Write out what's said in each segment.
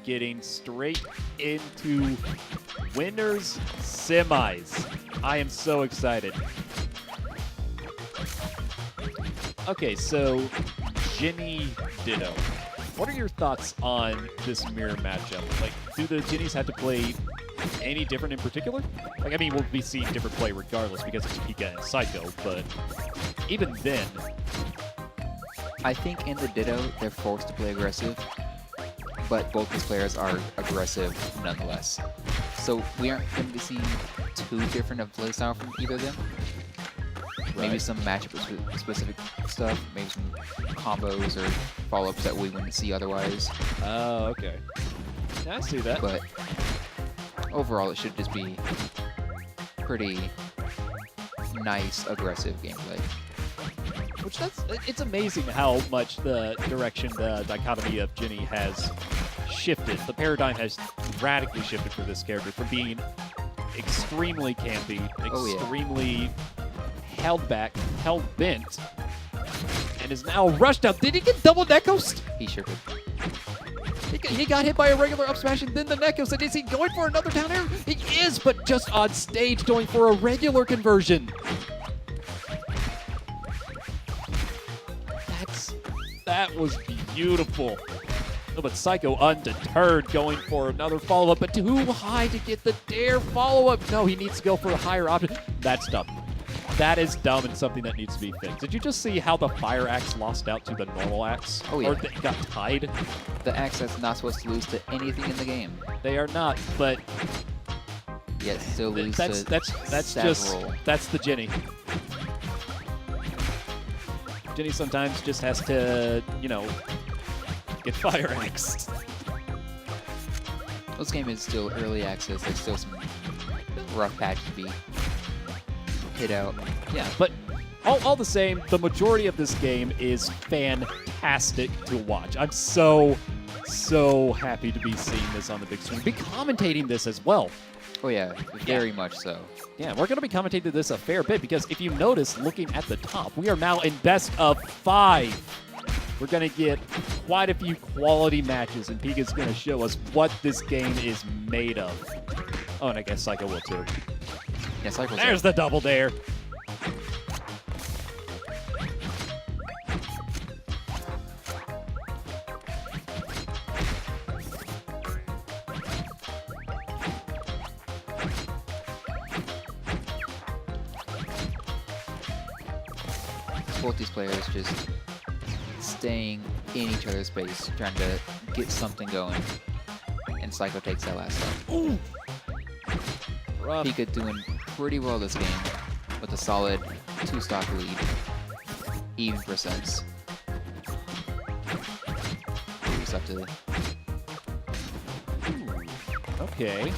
getting straight into winners semis. I am so excited. Okay, so Jenny Ditto. What are your thoughts on this mirror matchup? Like, do the Jennies have to play any different in particular? Like, I mean, we'll be seeing different play regardless because it's Pika and Psycho, but even then... I think in the Ditto, they're forced to play aggressive, but both these players are aggressive nonetheless. So we aren't going to be seeing too different of playstyle from either of them. Maybe Right. some matchup-specific stuff, maybe some combos or follow-ups that we wouldn't see otherwise. Oh, okay. Yeah, I see that. But overall, it should just be pretty nice, aggressive gameplay. Which it's amazing how much the direction, the dichotomy of Jenny has shifted. The paradigm has radically shifted for this character from being extremely campy, extremely held back, held bent, and is now rushed out. Did he get double netcoast? He sure did. He got hit by a regular up smash and then the netcoast. And is he going for another down air? He is, but just on stage going for a regular conversion. That was beautiful. Oh, but Psycho undeterred, going for another follow-up, but too high to get the dare follow-up. No, he needs to go for a higher option. That's dumb. That is dumb and something that needs to be fixed. Did you just see how the fire axe lost out to the normal axe? Oh, yeah. Or they got tied? The axe that's not supposed to lose to anything in the game. They are not, but Yet still lose that's to just roll. that's the Jenny. Jenny sometimes just has to, you know, get fire axed. This game is still early access. There's still some rough patch to be hit out. Yeah, but all the same, the majority of this game is fantastic to watch. I'm so happy to be seeing this on the big screen. Be commentating this as well. Oh yeah, very much so. Yeah, we're going to be commentating this a fair bit because if you notice, looking at the top, we are now in best of 5. We're going to get quite a few quality matches, and Pika's going to show us what this game is made of. Oh, and I guess Psycho will too. Yeah, Psycho's There's the double dare. both these players just staying in each other's space, trying to get something going. And Psycho takes that last stop. Ooh. Rough. Pika doing pretty well this game with a solid 2-stock lead. Even percents. Just have to... Okay.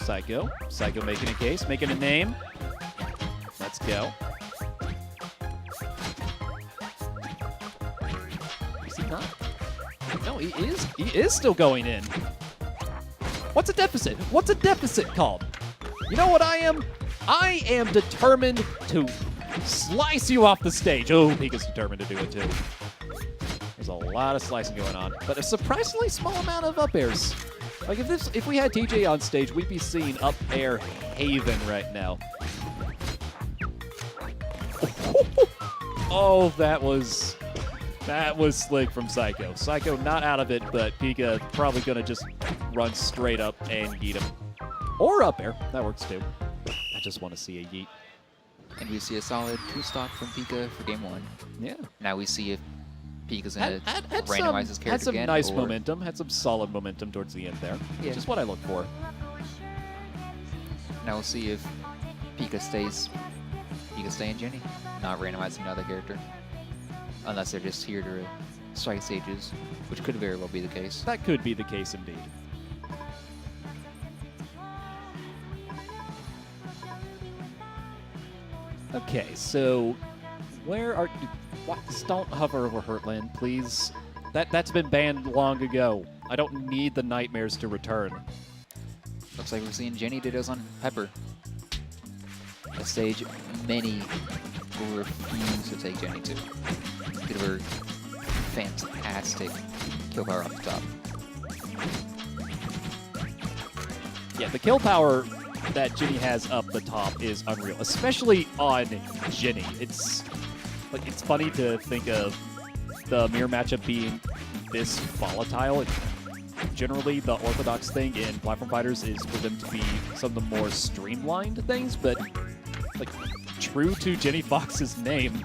Psycho. Psycho making a case, making a name. Let's go. Is he not? No, he is still going in. What's a deficit? What's a deficit called? You know what I am? I am determined to slice you off the stage. Oh, Pika's determined to do it too. There's a lot of slicing going on, but a surprisingly small amount of up airs. Like if we had TJ on stage, we'd be seeing up air haven right now. Oh, that was slick from Psycho. Psycho not out of it, but Pika probably gonna just run straight up and yeet him. Or up air, that works too. I just want to see a yeet. And we see a solid 2-stock from Pika for game 1. Yeah. Now we see if Pika's going to Had randomize his character had some again. nice or... momentum, had some solid momentum towards the end there. Yeah. Which is what I look for. Now we'll see if Pika stays in Jenny, not randomizing another character. Unless they're just here to strike stages, which could very well be the case. That could be the case indeed. Okay, so where are you? What? Don't hover over Heartland, please. That's been banned long ago. I don't need the nightmares to return. Looks like we're seeing Jenny Dittos on Pepper. A stage many will refuse to take Jenny to. Give her fantastic kill power off the top. Yeah, the kill power that Ginny has up the top is unreal, especially on Ginny. It's funny to think of the mirror matchup being this volatile. Generally, the orthodox thing in platform fighters is for them to be some of the more streamlined things, but like true to Ginny Fox's name,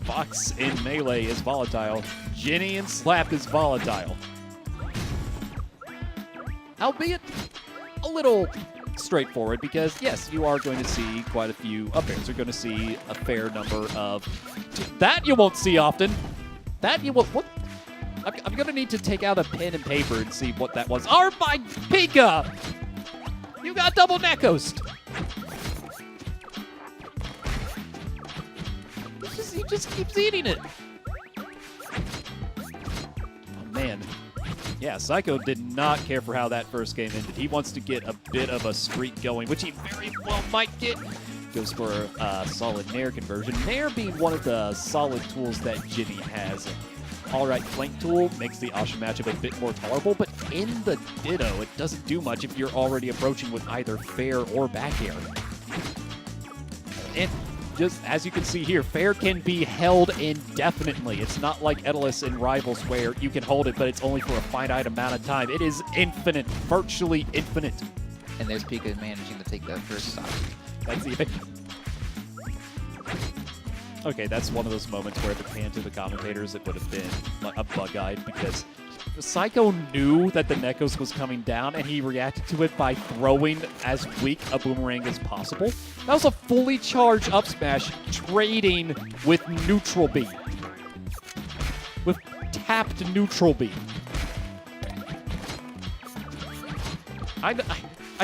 Fox in Melee is volatile. Ginny in Slap is volatile. Albeit a little straightforward because, yes, you are going to see quite a few up airs. You're going to see a fair number of... That you won't see often. That you won't... What? I'm going to need to take out a pen and paper and see what that was. Oh my Pika! You got double neck coast. He just keeps eating it. Oh, man. Yeah, Psycho did not care for how that first game ended. He wants to get a bit of a streak going, which he very well might get. Goes for a solid Nair conversion. Nair being one of the solid tools that Ginny has. Alright, flank tool makes the Asha matchup a bit more tolerable, but in the Ditto, it doesn't do much if you're already approaching with either fair or back air. And just as you can see here, fair can be held indefinitely. It's not like Edelus in Rivals where you can hold it, but it's only for a finite amount of time. It is infinite, virtually infinite. And there's Pika managing to take that first stop. That's the... Okay, that's one of those moments where if it panned to the commentators, it would have been a bug-eyed because Psycho knew that the Nekos was coming down, and he reacted to it by throwing as weak a boomerang as possible. That was a fully charged up smash trading with neutral B. With tapped neutral B. I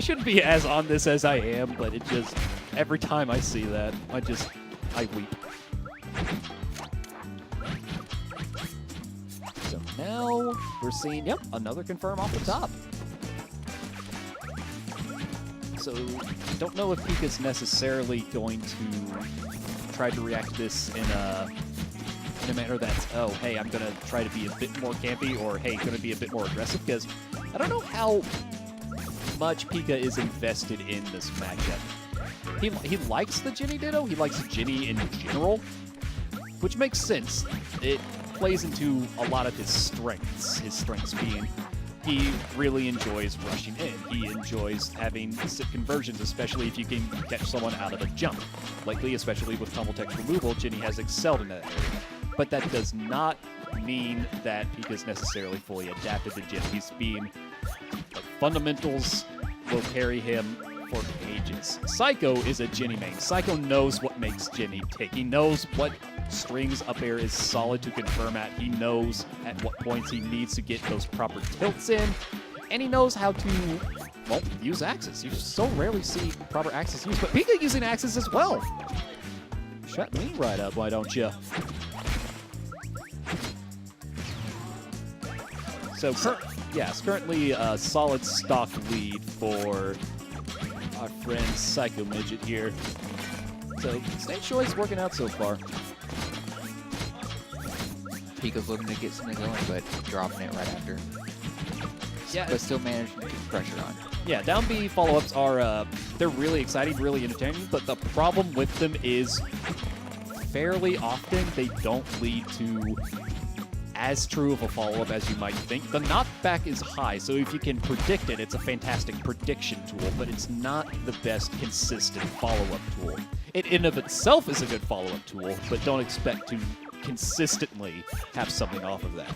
shouldn't be as on this as I am, but it just, every time I see that, I weep. So now we're seeing, yep, another confirm off the top. So I don't know if Pika's necessarily going to try to react to this in a manner that's, oh, hey, I'm going to try to be a bit more campy, or hey, going to be a bit more aggressive, because I don't know how much Pika is invested in this matchup. He likes the Ginny Ditto, he likes Ginny in general, which makes sense. It plays into a lot of his strengths being he really enjoys rushing in. He enjoys having sit conversions, especially if you can catch someone out of a jump. Lately, especially with tumble text removal, Ginny has excelled in that area. But that does not mean that Pika's necessarily fully adapted to Ginny. He's being, like, fundamentals will carry him for ages. Psycho is a Ginny main. Psycho knows what makes Ginny tick. He knows what strings up air is solid to confirm at. He knows at what points he needs to get those proper tilts in. And he knows how to, well, use axes. You so rarely see proper axes used, but Pika using axes as well. Shut me right up, why don't you? So, currently a solid stock lead for our friend PsychoMidget here. So, stage choice working out so far. Pika's looking to get something going, but dropping it right after. Yeah, but still managing to keep pressure on. Yeah, down B follow-ups are, they're really exciting, really entertaining, but the problem with them is fairly often they don't lead to as true of a follow-up as you might think. The knockback is high, so if you can predict it, it's a fantastic prediction tool, but it's not the best consistent follow-up tool. It in of itself is a good follow-up tool, but don't expect to consistently have something off of that.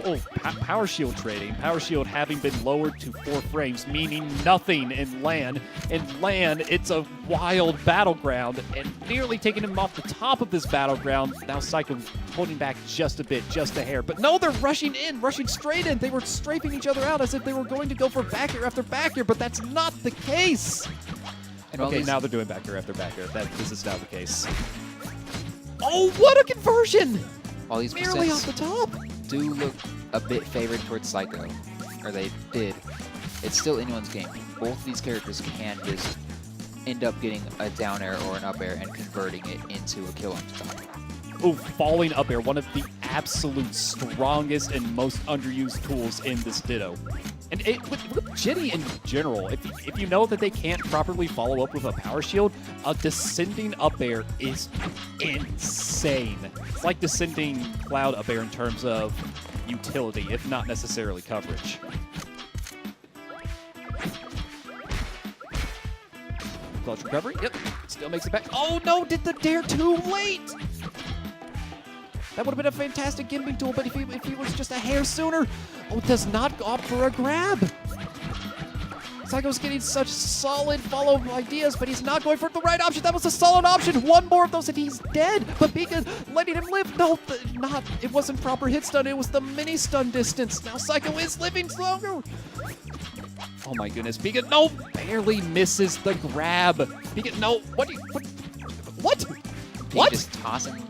Oh, power shield trading. Power shield having been lowered to 4 frames, meaning nothing in LAN. In LAN, it's a wild battleground, and nearly taking him off the top of this battleground. Now Psycho holding back just a bit, just a hair. But no, they're rushing in, rushing straight in. They were strafing each other out as if they were going to go for back air after back air, but that's not the case. And okay, now they're doing back air after back air. This is now the case. Oh, what a conversion! All these merely off the top. Do look a bit favored towards Psycho, or they did. It's still anyone's game. Both of these characters can just end up getting a down air or an up air and converting it into a kill on the top. Oh, falling up air, one of the absolute strongest and most underused tools in this Ditto. And with Jenny in general, if you know that they can't properly follow up with a power shield, a descending up air is insane. It's like descending cloud up air in terms of utility, if not necessarily coverage. Clutch recovery, yep, still makes it back. Oh no, did the dare too late! That would have been a fantastic gimbing tool, but if he was just a hair sooner, oh, does not opt for a grab. Psycho's getting such solid follow-up ideas, but he's not going for the right option. That was a solid option. One more of those and he's dead. But Pika letting him live. No, it wasn't proper hit stun. It was the mini stun distance. Now Psycho is living longer. Oh my goodness, Pika, no, barely misses the grab. Pika, no, what? What? Just tossing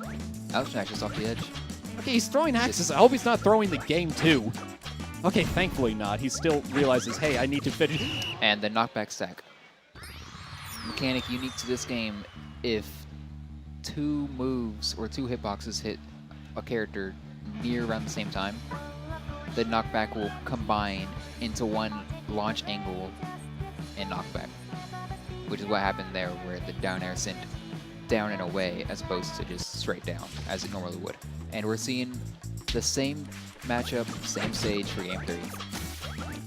out snatches off the edge. Okay, he's throwing axes. I hope he's not throwing the game too. Okay, thankfully not. He still realizes, hey, I need to finish. And the knockback stack. Mechanic unique to this game, if 2 moves or 2 hitboxes hit a character near around the same time, the knockback will combine into one launch angle and knockback, which is what happened there, where the down air sent down and away as opposed to just straight down as it normally would. And we're seeing the same matchup, same stage for game 3.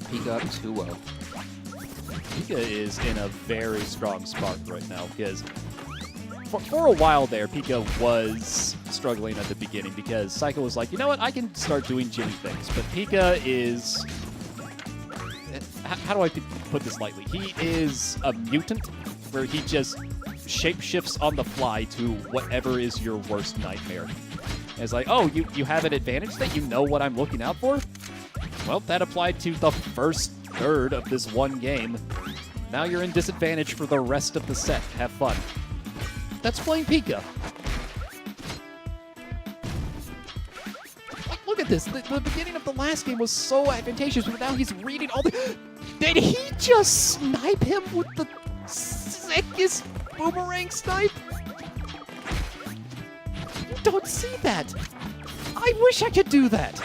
Pika up 2-0. Pika is in a very strong spot right now because for a while there, Pika was struggling at the beginning because Psycho was like, you know what, I can start doing Jimmy things. But Pika is, how do I put this lightly? He is a mutant where he just shapeshifts on the fly to whatever is your worst nightmare. And it's like, oh, you have an advantage that you know what I'm looking out for? Well, that applied to the first third of this one game. Now you're in disadvantage for the rest of the set. Have fun. That's playing Pika. Look at this. The beginning of the last game was so advantageous, but now he's reading all the... Did he just snipe him with the sickest boomerang snipe? You don't see that. I wish I could do that.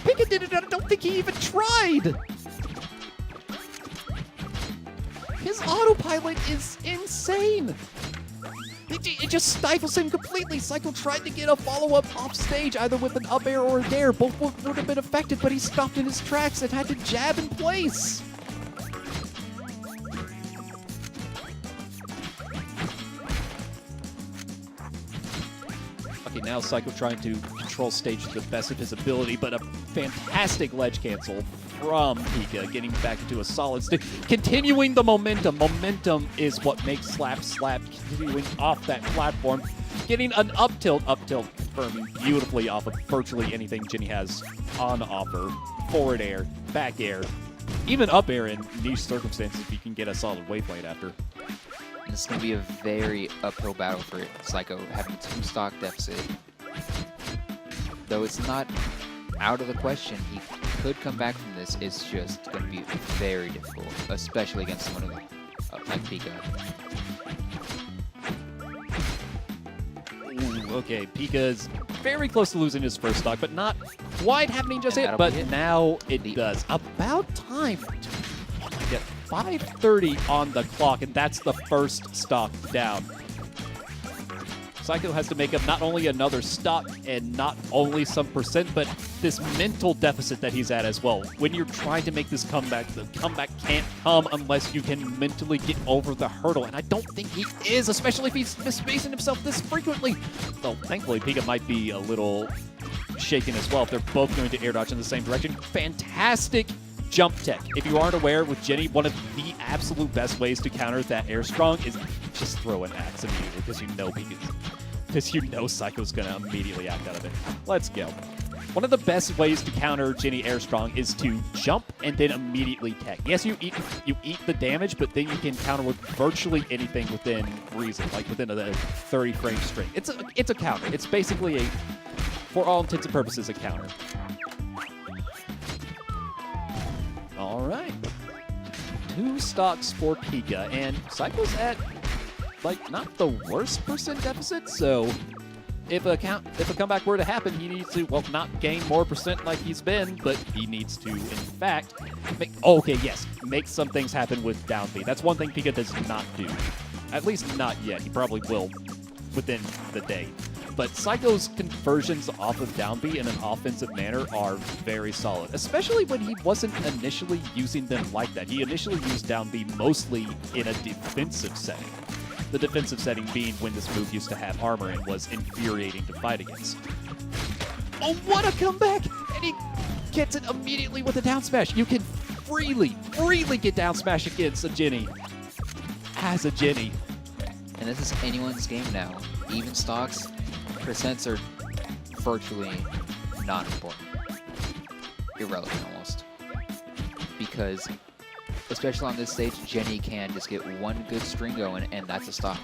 Pika did it, and I don't think he even tried. His autopilot is insane. It just stifles him completely. Psycho tried to get a follow-up off stage, either with an up air or a dare. Both would have been effective, but he stopped in his tracks and had to jab in place. Okay, now Psycho trying to control stage to the best of his ability, but a fantastic ledge cancel from Pika, getting back into a solid state, continuing the momentum. Momentum is what makes Slap Slap, continuing off that platform, getting an up tilt confirming beautifully off of virtually anything Jenny has on offer. Forward air, back air, even up air in niche circumstances if you can get a solid waypoint after. It's going to be a very uphill battle for Psycho, having 2 stock deficit. Though it's not out of the question, he could come back from this. It's just going to be very difficult, especially against someone like Pika. Ooh, okay, Pika's very close to losing his first stock, but not quite happening just yet, but now it does. About time. Get 5:30 on the clock, and that's the first stock down. Psycho has to make up not only another stock and not only some percent, but this mental deficit that he's at as well. When you're trying to make this comeback, the comeback can't come unless you can mentally get over the hurdle, and I don't think he is, especially if he's misspacing himself this frequently. Though, thankfully, Pika might be a little shaken as well if they're both going to air dodge in the same direction. Fantastic jump tech. If you aren't aware, with Jenny, one of the absolute best ways to counter that air strong is just throw an axe immediately, because you know Psycho's gonna immediately act out of it. Let's go. One of the best ways to counter Jenny air strong is to jump and then immediately tech. Yes, you eat the damage, but then you can counter with virtually anything within reason, like within a 30 frame string. It's a counter. It's basically for all intents and purposes, a counter. All right. 2 stocks for Pika, and Psycho's at, like, not the worst percent deficit, so if a comeback were to happen, he needs to, well, not gain more percent like he's been, but he needs to, in fact, make some things happen with down B. That's one thing Pika does not do. At least not yet. He probably will within the day. But Psycho's conversions off of down B in an offensive manner are very solid, especially when he wasn't initially using them like that. He initially used down B mostly in a defensive setting. The defensive setting being when this move used to have armor and was infuriating to fight against. Oh, what a comeback! And he gets it immediately with a down smash. You can freely get down smash against a Jenny. As a Jenny. And this is anyone's game now. Even stocks, percents are virtually not important. Irrelevant almost. Because, especially on this stage, Jenny can just get one good string going, and that's a stock.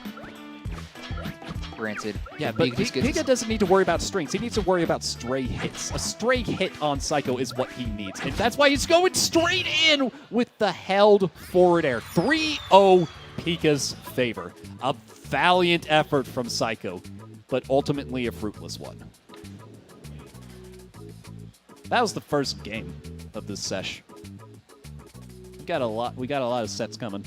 Granted, yeah, but Pika doesn't need to worry about strings. He needs to worry about stray hits. A stray hit on Psycho is what he needs, and that's why he's going straight in with the held forward air. 3-0 Pika's favor. A valiant effort from Psycho, but ultimately a fruitless one. That was the first game of this sesh. We got a lot of sets coming.